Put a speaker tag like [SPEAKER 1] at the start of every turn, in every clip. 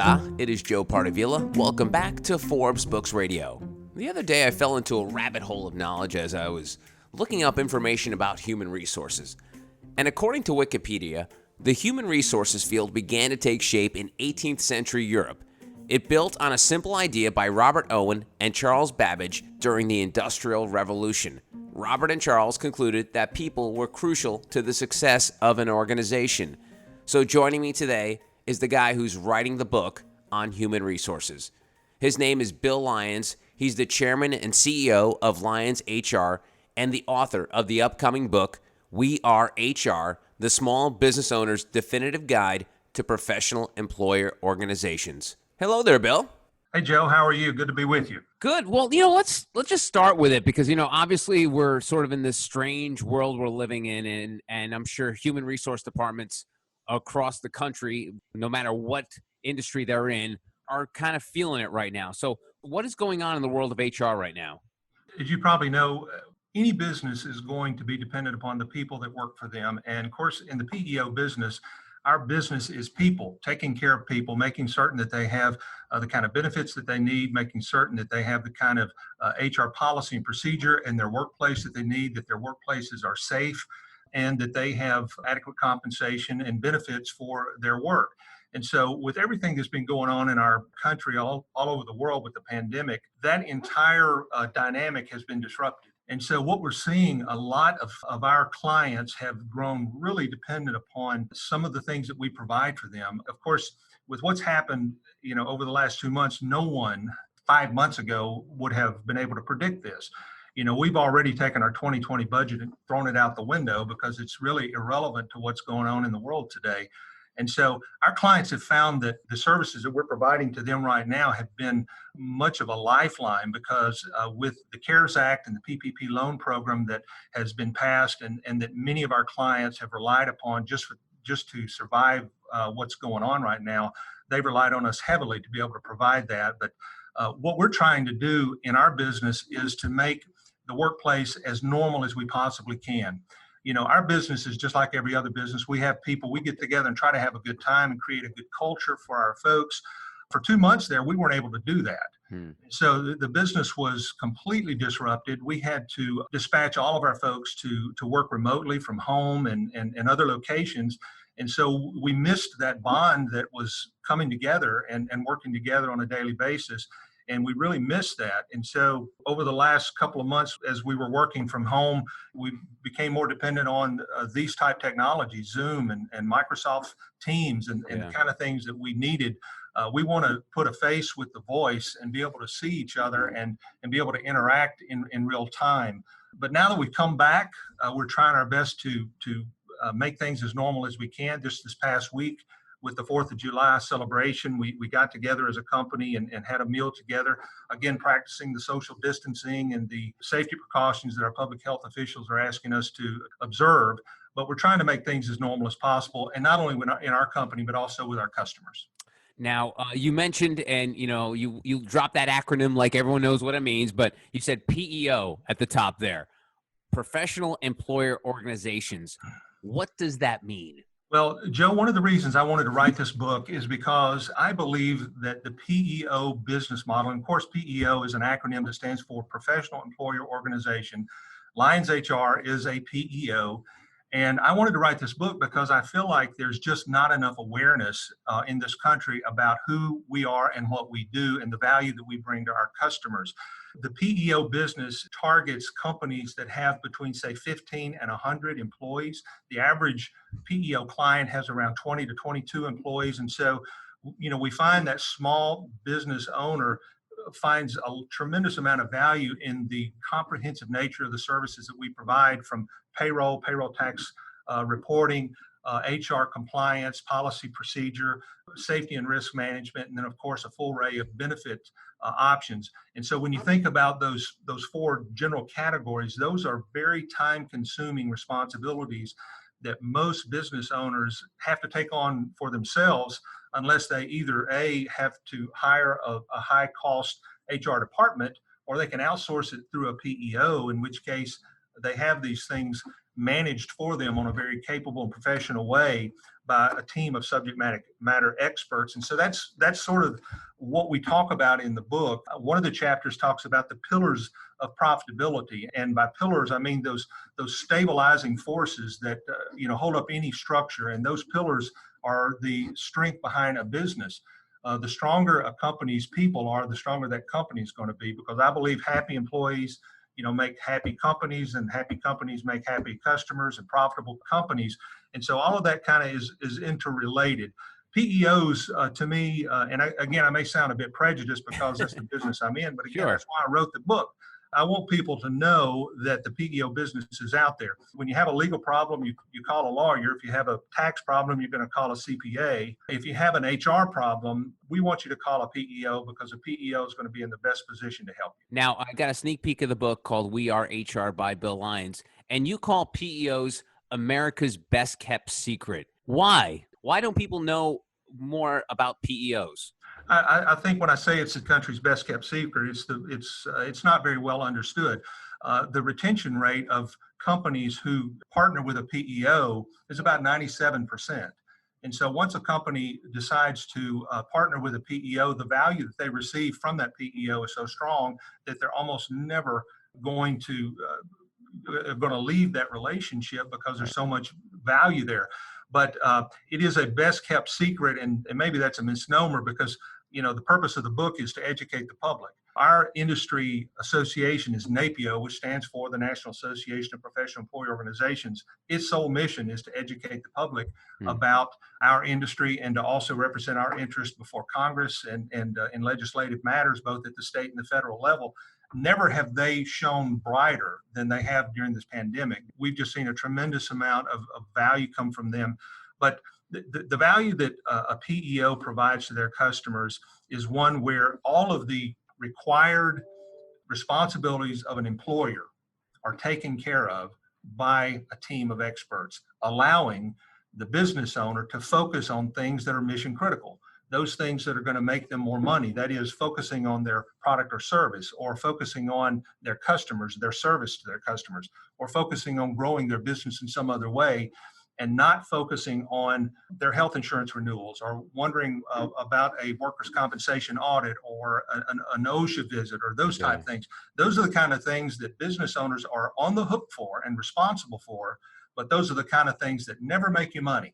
[SPEAKER 1] Hola, it is Joe Pardavila. Welcome back to Forbes Books Radio. The other day I fell into a rabbit hole of knowledge as I was looking up information about human resources. And according to Wikipedia, the human resources field began to take shape in 18th century Europe. It built on a simple idea by Robert Owen and Charles Babbage during the Industrial Revolution. Robert and Charles concluded that people were crucial to the success of an organization. So joining me today is the guy who's writing the book on human resources. His name is Bill Lyons. He's the chairman and CEO of Lyons HR and the author of the upcoming book, We Are HR, the Small Business Owner's Definitive Guide to Professional Employer Organizations. Hello there, Bill.
[SPEAKER 2] Hey, Joe. How are you? Good to be with you.
[SPEAKER 1] Good. Well, let's just start with it because, obviously we're sort of in this strange world we're living in, and I'm sure human resource departments across the country, no matter what industry they're in, are kind of feeling it right now. So what is going on in the world of HR right now?
[SPEAKER 2] As you probably know, any business is going to be dependent upon the people that work for them. And of course, in the PEO business, our business is people, taking care of people, making certain that they have the kind of benefits that they need, making certain that they have the kind of HR policy and procedure in their workplace that they need, that their workplaces are safe, and that they have adequate compensation and benefits for their work. And so with everything that's been going on in our country, all over the world with the pandemic, that entire dynamic has been disrupted. And so what we're seeing, a lot of our clients have grown really dependent upon some of the things that we provide for them. Of course, with what's happened, over the last 2 months, no one 5 months ago would have been able to predict this. We've already taken our 2020 budget and thrown it out the window because it's really irrelevant to what's going on in the world today. And so our clients have found that the services that we're providing to them right now have been much of a lifeline because with the CARES Act and the PPP loan program that has been passed and that many of our clients have relied upon just to survive what's going on right now, they've relied on us heavily to be able to provide that. But what we're trying to do in our business is to make the workplace as normal as we possibly can. Our business is just like every other business. We have people, we get together and try to have a good time and create a good culture for our folks. For 2 months there, we weren't able to do that. So the business was completely disrupted. We had to dispatch all of our folks to work remotely from home and other locations. And so we missed that bond that was coming together and working together on a daily basis. And we really missed that. And so over the last couple of months, as we were working from home, we became more dependent on these type technologies, Zoom and Microsoft Teams and the kind of things that we needed. We want to put a face with the voice and be able to see each other and be able to interact in real time. But now that we've come back, we're trying our best to make things as normal as we can. Just this past week, with the 4th of July celebration, we got together as a company and had a meal together, again, practicing the social distancing and the safety precautions that our public health officials are asking us to observe. But we're trying to make things as normal as possible, and not only in our company, but also with our customers.
[SPEAKER 1] Now, you mentioned, and you dropped that acronym like everyone knows what it means, but you said PEO at the top there, Professional Employer Organizations. What does that mean?
[SPEAKER 2] Well, Joe, one of the reasons I wanted to write this book is because I believe that the PEO business model, and of course, PEO is an acronym that stands for Professional Employer Organization. Lyons HR is a PEO. And I wanted to write this book because I feel like there's just not enough awareness in this country about who we are and what we do and the value that we bring to our customers. The PEO business targets companies that have between, say, 15 and 100 employees. The average PEO client has around 20 to 22 employees. And so, we find that small business owner finds a tremendous amount of value in the comprehensive nature of the services that we provide, from payroll tax reporting, HR compliance, policy procedure, safety and risk management, and then of course a full array of benefit options. And so when you think about those 4 general categories, those are very time-consuming responsibilities that most business owners have to take on for themselves unless they either have to hire a high-cost HR department, or they can outsource it through a PEO, in which case they have these things managed for them on a very capable and professional way by a team of subject matter experts. And so that's sort of what we talk about in the book. One of the chapters talks about the pillars of profitability, and by pillars I mean those stabilizing forces that hold up any structure. And those pillars are the strength behind a business. The stronger a company's people are, the stronger that company is going to be, because I believe happy employees make happy companies, and happy companies make happy customers and profitable companies. And so all of that kind of is interrelated. PEOs, to me, I may sound a bit prejudiced because that's the business I'm in, but again,
[SPEAKER 1] Sure.
[SPEAKER 2] that's why I wrote the book. I want people to know that the PEO business is out there. When you have a legal problem, you call a lawyer. If you have a tax problem, you're going to call a CPA. If you have an HR problem, we want you to call a PEO, because a PEO is going to be in the best position to help you.
[SPEAKER 1] Now, I got a sneak peek of the book called We Are HR by Bill Lyons, and you call PEOs America's best kept secret. Why? Why don't people know more about PEOs?
[SPEAKER 2] I think when I say it's the country's best kept secret, it's not very well understood. The retention rate of companies who partner with a PEO is about 97%. And so once a company decides to partner with a PEO, the value that they receive from that PEO is so strong that they're almost never going to leave that relationship, because there's so much value there. But it is a best kept secret, and maybe that's a misnomer, because the purpose of the book is to educate the public. Our industry association is NAPIO, which stands for the National Association of Professional Employee Organizations. Its sole mission is to educate the public about our industry, and to also represent our interests before Congress and in legislative matters, both at the state and the federal level. Never have they shone brighter than they have during this pandemic. We've just seen a tremendous amount of value come from them. But the value that a PEO provides to their customers is one where all of the required responsibilities of an employer are taken care of by a team of experts, allowing the business owner to focus on things that are mission critical. Those things that are going to make them more money, that is, focusing on their product or service, or focusing on their customers, their service to their customers, or focusing on growing their business in some other way, and not focusing on their health insurance renewals, or wondering about a workers' compensation audit, or an OSHA visit, or those type of things. Those are the kind of things that business owners are on the hook for and responsible for, but those are the kind of things that never make you money.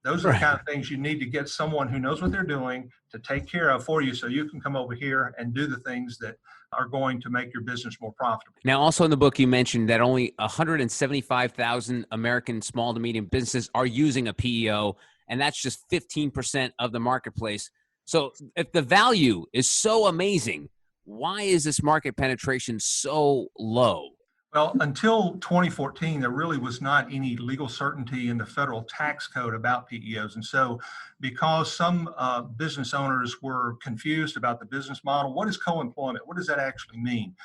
[SPEAKER 2] Those are the kind of things you need to get someone who knows what they're doing to take care of for you, so you can come over here and do the things that are going to make your business more profitable.
[SPEAKER 1] Now, also in the book, you mentioned that only 175,000 American small to medium businesses are using a PEO, and that's just 15% of the marketplace. So if the value is so amazing, why is this market penetration so low?
[SPEAKER 2] Well, until 2014, there really was not any legal certainty in the federal tax code about PEOs. And so because some business owners were confused about the business model, what is co-employment? What does that actually mean?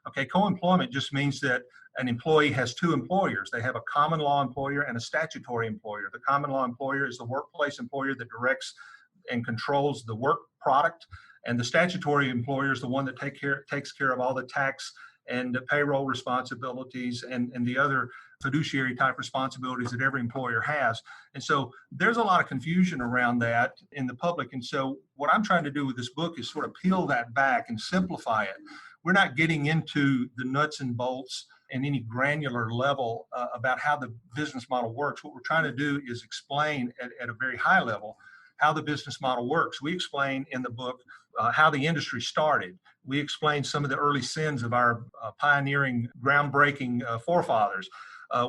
[SPEAKER 2] Okay, co-employment just means that an employee has two employers. They have a common law employer and a statutory employer. The common law employer is the workplace employer that directs and controls the work product, and the statutory employer is the one that takes care of all the tax and the payroll responsibilities and the other fiduciary type responsibilities that every employer has. And so there's a lot of confusion around that in the public. And so what I'm trying to do with this book is sort of peel that back and simplify it. We're not getting into the nuts and bolts and any granular level about how the business model works. What we're trying to do is explain at a very high level how the business model works. We explain in the book how the industry started. We explain some of the early sins of our pioneering, groundbreaking forefathers.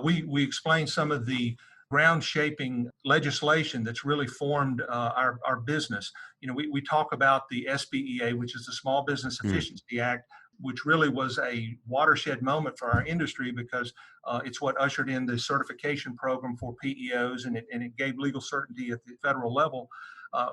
[SPEAKER 2] We explain some of the ground-shaping legislation that's really formed our business. We talk about the SBEA, which is the Small Business Efficiency Act, which really was a watershed moment for our industry, because it's what ushered in the certification program for PEOs, and it gave legal certainty at the federal level.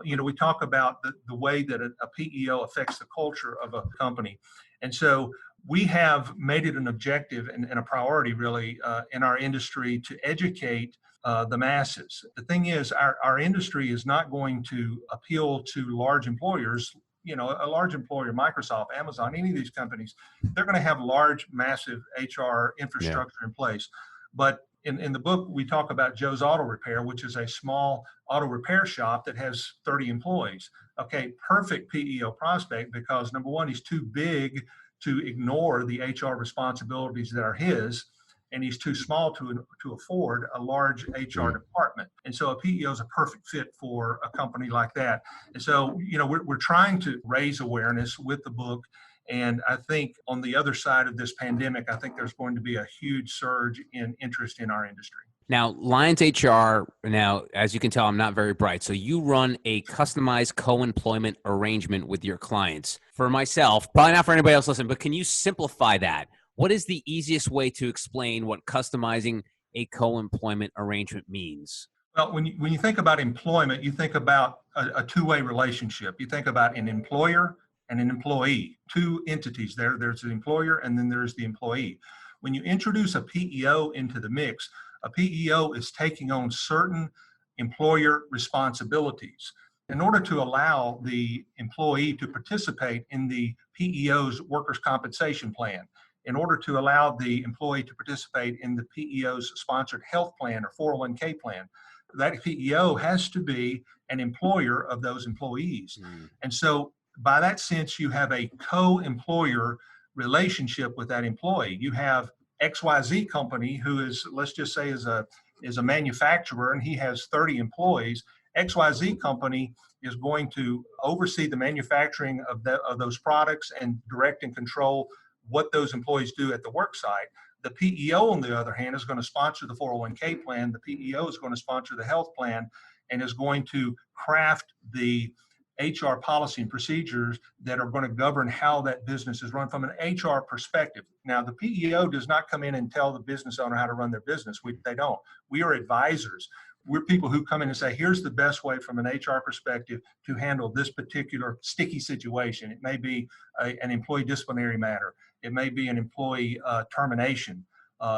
[SPEAKER 2] We talk about the way that a PEO affects the culture of a company. And so we have made it an objective and a priority, really, in our industry to educate the masses. The thing is, our industry is not going to appeal to large employers. A large employer, Microsoft, Amazon, any of these companies, they're going to have large, massive HR infrastructure in place. But In the book, we talk about Joe's Auto Repair, which is a small auto repair shop that has 30 employees. Okay, perfect PEO prospect because number one, he's too big to ignore the HR responsibilities that are his, and he's too small to afford a large HR department. And so a PEO is a perfect fit for a company like that. And so, we're trying to raise awareness with the book. And I think on the other side of this pandemic, I think there's going to be a huge surge in interest in our industry.
[SPEAKER 1] Now, Lyons HR, now, as you can tell, I'm not very bright. So you run a customized co-employment arrangement with your clients. For myself, probably not for anybody else listening, but can you simplify that? What is the easiest way to explain what customizing a co-employment arrangement means?
[SPEAKER 2] Well, when you think about employment, you think about a two-way relationship. You think about an employer and an employee, two entities there. There's the employer and then there's the employee. When you introduce a PEO into the mix, a PEO is taking on certain employer responsibilities. In order to allow the employee to participate in the PEO's workers' compensation plan, in order to allow the employee to participate in the PEO's sponsored health plan or 401k plan, that PEO has to be an employer of those employees. And so by that sense, you have a co-employer relationship with that employee. You have XYZ company who is, let's just say, is a manufacturer and he has 30 employees. XYZ company is going to oversee the manufacturing of those products and direct and control what those employees do at the work site. The PEO, on the other hand, is going to sponsor the 401k plan. The PEO is going to sponsor the health plan and is going to craft the HR policy and procedures that are going to govern how that business is run from an HR perspective. Now, the PEO does not come in and tell the business owner how to run their business. They don't. We are advisors. We're people who come in and say, here's the best way from an HR perspective to handle this particular sticky situation. It may be an employee disciplinary matter. It may be an employee termination.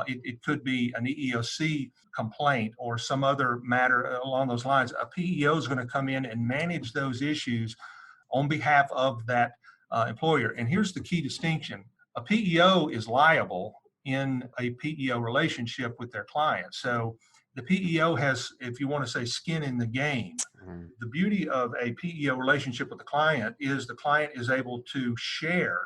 [SPEAKER 2] It could be an EEOC complaint or some other matter along those lines. A PEO is going to come in and manage those issues on behalf of that employer. And here's the key distinction. A PEO is liable in a PEO relationship with their client. So the PEO has, if you want to say, skin in the game. The beauty of a PEO relationship with the client is able to share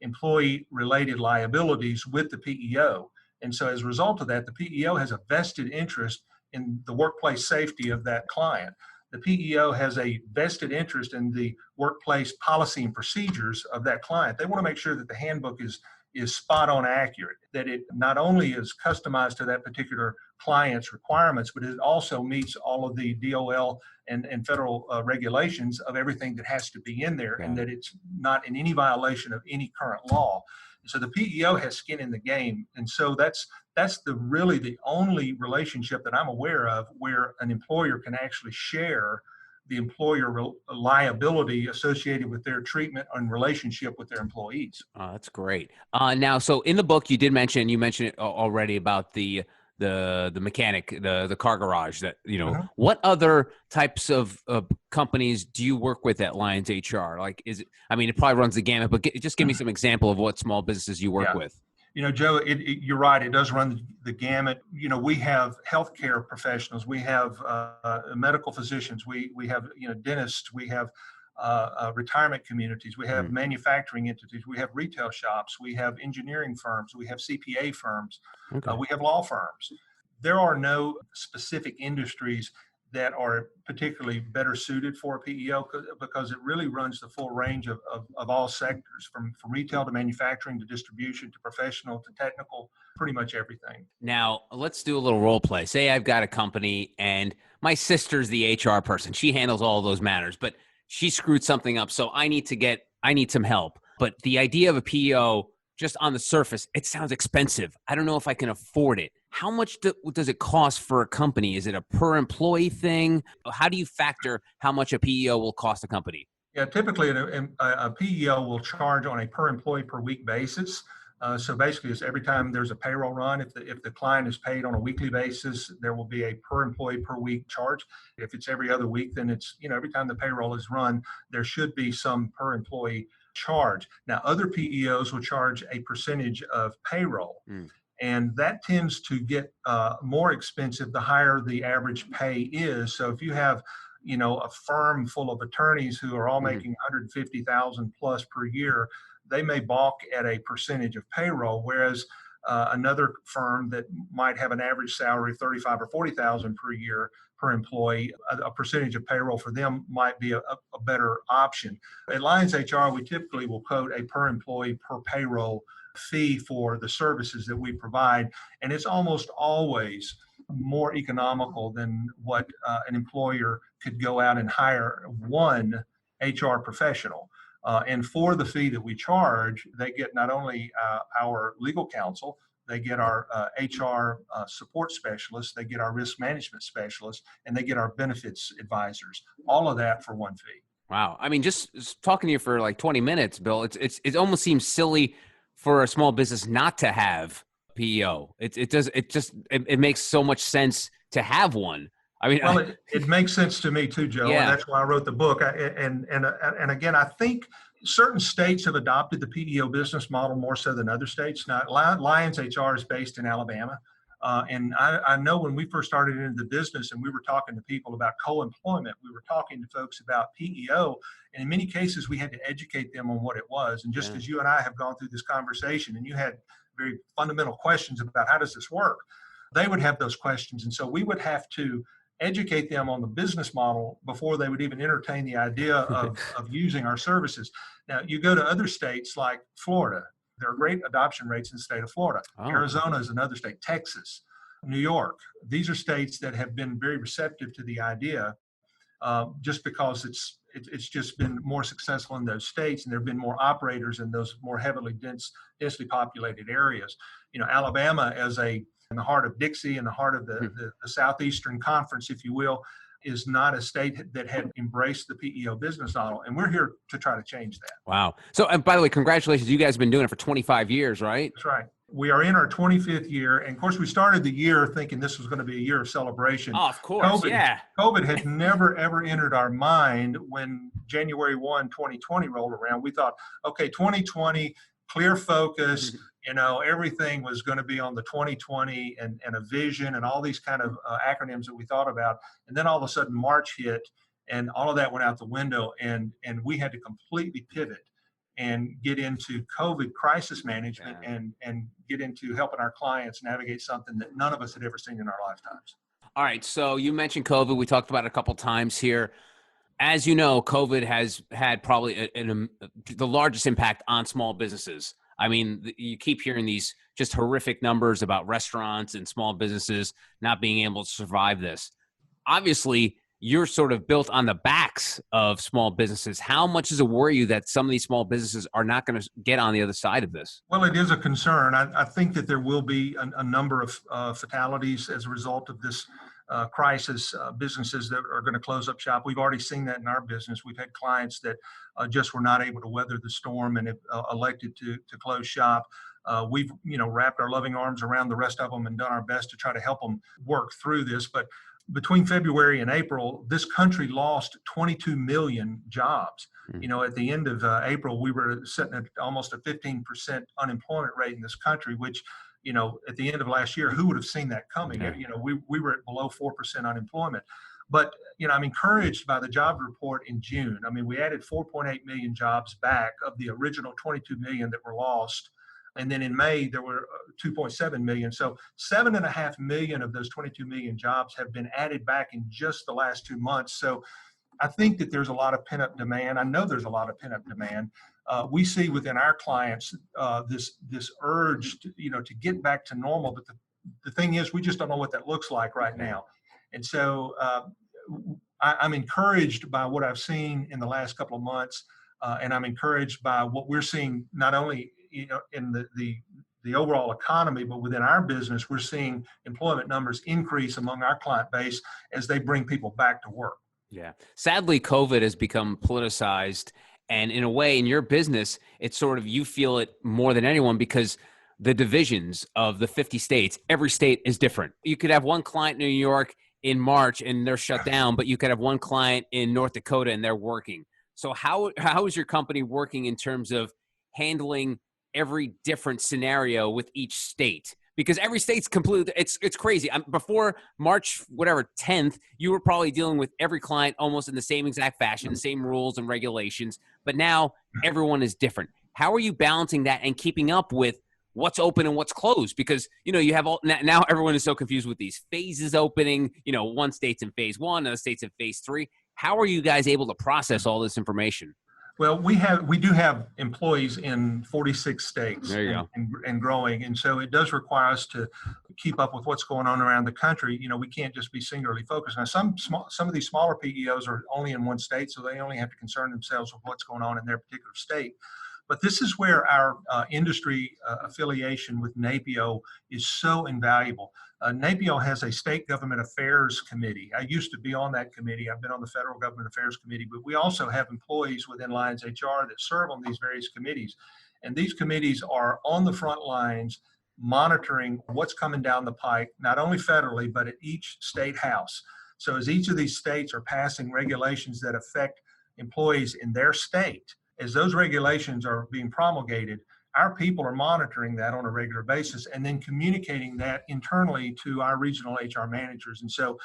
[SPEAKER 2] employee-related liabilities with the PEO. And so as a result of that, the PEO has a vested interest in the workplace safety of that client. The PEO has a vested interest in the workplace policy and procedures of that client. They want to make sure that the handbook is spot on accurate, that it not only is customized to that particular client's requirements, but it also meets all of the DOL and federal regulations of everything that has to be in there, and that it's not in any violation of any current law. So the PEO has skin in the game. And so that's really the only relationship that I'm aware of where an employer can actually share the employer liability associated with their treatment and relationship with their employees.
[SPEAKER 1] Oh, that's great. Now, so in the book, you mentioned it already about the mechanic, the car garage that, what other types of companies do you work with at Lyons HR? Like, it probably runs the gamut, but just give me some example of what small businesses you work with.
[SPEAKER 2] Joe, you're right. It does run the gamut. We have healthcare professionals. We have medical physicians. We have, dentists. We have retirement communities. We have manufacturing entities. We have retail shops. We have engineering firms. We have CPA firms.
[SPEAKER 1] Okay.
[SPEAKER 2] We have law firms. There are no specific industries that are particularly better suited for a PEO because it really runs the full range of all sectors, from retail to manufacturing to distribution to professional to technical, pretty much everything.
[SPEAKER 1] Now, let's do a little role play. Say I've got a company and my sister's the HR person. She handles all of those matters, but she screwed something up, so I need some help. But the idea of a PEO, just on the surface, it sounds expensive. I don't know if I can afford it. How much does it cost for a company? Is it a per employee thing? How do you factor how much a PEO will cost a company?
[SPEAKER 2] Yeah, typically a PEO will charge on a per employee per week basis. So basically, it's every time there's a payroll run, if the client is paid on a weekly basis, there will be a per employee per week charge. If it's every other week, then it's, every time the payroll is run, there should be some per employee charge. Now, other PEOs will charge a percentage of payroll. And that tends to get more expensive the higher the average pay is. So if you have, a firm full of attorneys who are all making 150,000 plus per year, they may balk at a percentage of payroll, whereas another firm that might have an average salary of 35 or 40,000 per year per employee, a percentage of payroll for them might be a better option. At Lyons HR, we typically will quote a per employee per payroll fee for the services that we provide, and it's almost always more economical than what an employer could go out and hire one HR professional. And for the fee that we charge, they get not only our legal counsel, they get our HR support specialists, they get our risk management specialists, and they get our benefits advisors. All of that for one fee.
[SPEAKER 1] Wow. I mean, just talking to you for like 20 minutes, Bill, it almost seems silly for a small business not to have PEO. It makes so much sense to have one. I mean,
[SPEAKER 2] well, it makes sense to me too, Joe,
[SPEAKER 1] yeah.
[SPEAKER 2] And that's why I wrote the book. And again, I think certain states have adopted the PEO business model more so than other states. Now, Lyons HR is based in Alabama. And I know when we first started into the business and we were talking to people about co-employment, we were talking to folks about PEO, and in many cases we had to educate them on what it was. And just as you and I have gone through this conversation and you had very fundamental questions about how does this work, they would have those questions. And so we would have to educate them on the business model before they would even entertain the idea of using our services. Now, you go to other states like Florida, there are great adoption rates in the state of Florida. Arizona is another state, Texas, New York. These are states that have been very receptive to the idea just because it's just been more successful in those states, and there have been more operators in those more densely populated areas. Alabama in the heart of Dixie, in the heart of the Southeastern Conference, if you will, is not a state that had embraced the PEO business model. And we're here to try to change that.
[SPEAKER 1] Wow. So, and by the way, congratulations. You guys have been doing it for 25 years, right?
[SPEAKER 2] That's right. We are in our 25th year. And of course, we started the year thinking this was going to be a year of celebration.
[SPEAKER 1] Oh, of course.
[SPEAKER 2] COVID had never, ever entered our mind. When January 1, 2020 rolled around, we thought, okay, 2020, clear focus, everything was going to be on the 2020 and a vision and all these kind of acronyms that we thought about. And then all of a sudden March hit and all of that went out the window, and we had to completely pivot and get into COVID crisis management and get into helping our clients navigate something that none of us had ever seen in our lifetimes.
[SPEAKER 1] All right. So you mentioned COVID. We talked about it a couple times here. As you know, COVID has had probably the largest impact on small businesses. I mean, you keep hearing these just horrific numbers about restaurants and small businesses not being able to survive this. Obviously, you're sort of built on the backs of small businesses. How much does it worry you that some of these small businesses are not going to get on the other side of this?
[SPEAKER 2] Well, it is a concern. I think that there will be a number of fatalities as a result of this crisis, businesses that are going to close up shop. We've already seen that in our business. We've had clients that just were not able to weather the storm and have elected to close shop. We've wrapped our loving arms around the rest of them and done our best to try to help them work through this. But between February and April, this country lost 22 million jobs. At the end of April, we were sitting at almost a 15% unemployment rate in this country, which at the end of last year, who would have seen that coming? We were at below 4% unemployment. But, I'm encouraged by the job report in June. I mean, we added 4.8 million jobs back of the original 22 million that were lost. And then in May, there were 2.7 million. So 7.5 million of those 22 million jobs have been added back in just the last 2 months. So I think that there's a lot of pent-up demand. I know there's a lot of pent-up demand. We see within our clients this urge to get back to normal. But the thing is, we just don't know what that looks like right now. And so I'm encouraged by what I've seen in the last couple of months. And I'm encouraged by what we're seeing, not only in the overall economy, but within our business, we're seeing employment numbers increase among our client base as they bring people back to work.
[SPEAKER 1] Yeah. Sadly, COVID has become politicized. And in a way, in your business, it's sort of, you feel it more than anyone because the divisions of the 50 states, every state is different. You could have one client in New York in March and they're shut down, but you could have one client in North Dakota and they're working. So how is your company working in terms of handling every different scenario with each state? because every state's completely, it's crazy. Before March, whatever, 10th, you were probably dealing with every client almost in the same exact fashion, same rules and regulations. But now everyone is different. How are you balancing that and keeping up with what's open and what's closed? Because, you have now everyone is so confused with these phases opening, one state's in phase 1, another state's in phase 3. How are you guys able to process all this information?
[SPEAKER 2] Well, we do have employees in 46 states
[SPEAKER 1] There you go.
[SPEAKER 2] and growing. And so it does require us to keep up with what's going on around the country. We can't just be singularly focused. Now, some of these smaller PEOs are only in one state, so they only have to concern themselves with what's going on in their particular state. But this is where our industry affiliation with NAPIO is so invaluable. NAPIO has a state government affairs committee. I used to be on that committee. I've been on the federal government affairs committee, but we also have employees within Lyons HR that serve on these various committees. And these committees are on the front lines monitoring what's coming down the pike, not only federally, but at each state house. So as each of these states are passing regulations that affect employees in their state, as those regulations are being promulgated, our people are monitoring that on a regular basis and then communicating that internally to our regional HR managers. And so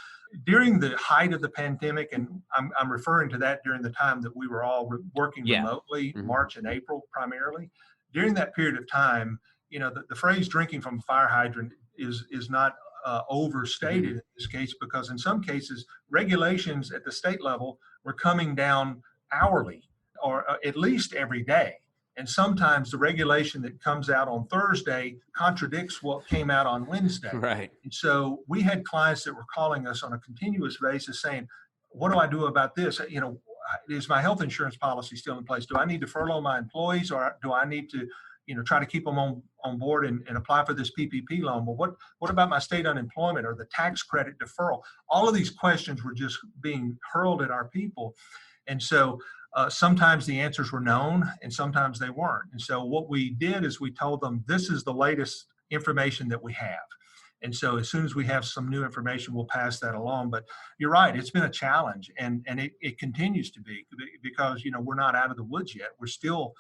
[SPEAKER 2] during the height of the pandemic, and I'm referring to that during the time that we were all working remotely, March and April primarily, during that period of time, the phrase drinking from a fire hydrant is not overstated in this case, because in some cases, regulations at the state level were coming down hourly, or at least every day. And sometimes the regulation that comes out on Thursday contradicts what came out on Wednesday.
[SPEAKER 1] Right.
[SPEAKER 2] And so we had clients that were calling us on a continuous basis saying, what do I do about this? Is my health insurance policy still in place? Do I need to furlough my employees, or do I need to, try to keep them on board and apply for this PPP loan? Well, what about my state unemployment or the tax credit deferral? All of these questions were just being hurled at our people. And so sometimes the answers were known and sometimes they weren't. And so what we did is we told them, this is the latest information that we have. And so as soon as we have some new information, we'll pass that along. But you're right, it's been a challenge, and it continues to be, because, we're not out of the woods yet. We're still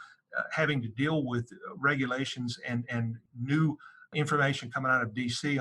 [SPEAKER 2] having to deal with regulations and new information coming out of DC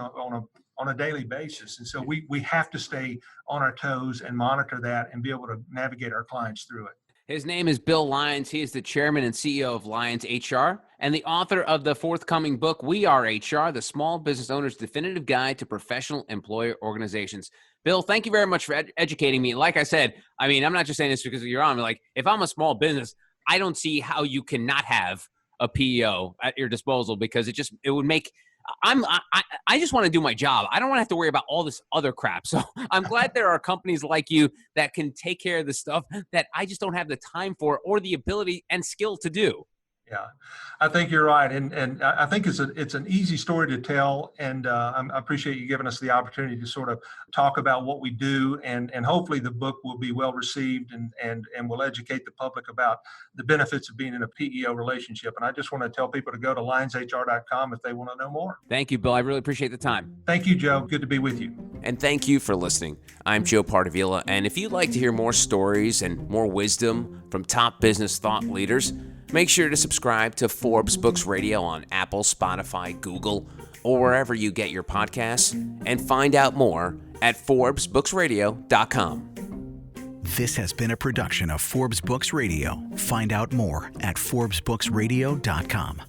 [SPEAKER 2] on a daily basis. And so we have to stay on our toes and monitor that and be able to navigate our clients through it.
[SPEAKER 1] His name is Bill Lyons. He is the chairman and CEO of Lyons HR and the author of the forthcoming book, We Are HR, the Small Business Owner's Definitive Guide to Professional Employer Organizations. Bill, thank you very much for educating me. Like I said, I'm not just saying this because you're on. Like, if I'm a small business, I don't see how you cannot have a PEO at your disposal, because it would make I just want to do my job. I don't want to have to worry about all this other crap. So I'm glad there are companies like you that can take care of the stuff that I just don't have the time for or the ability and skill to do.
[SPEAKER 2] Yeah, I think you're right. And I think it's an easy story to tell. And I appreciate you giving us the opportunity to sort of talk about what we do. And hopefully the book will be well received and will educate the public about the benefits of being in a PEO relationship. And I just want to tell people to go to lionshr.com if they want to know more.
[SPEAKER 1] Thank you, Bill. I really appreciate the time.
[SPEAKER 2] Thank you, Joe. Good to be with you.
[SPEAKER 1] And thank you for listening. I'm Joe Pardavila. And if you'd like to hear more stories and more wisdom from top business thought leaders, make sure to subscribe to Forbes Books Radio on Apple, Spotify, Google, or wherever you get your podcasts, and find out more at ForbesBooksRadio.com.
[SPEAKER 3] This has been a production of Forbes Books Radio. Find out more at ForbesBooksRadio.com.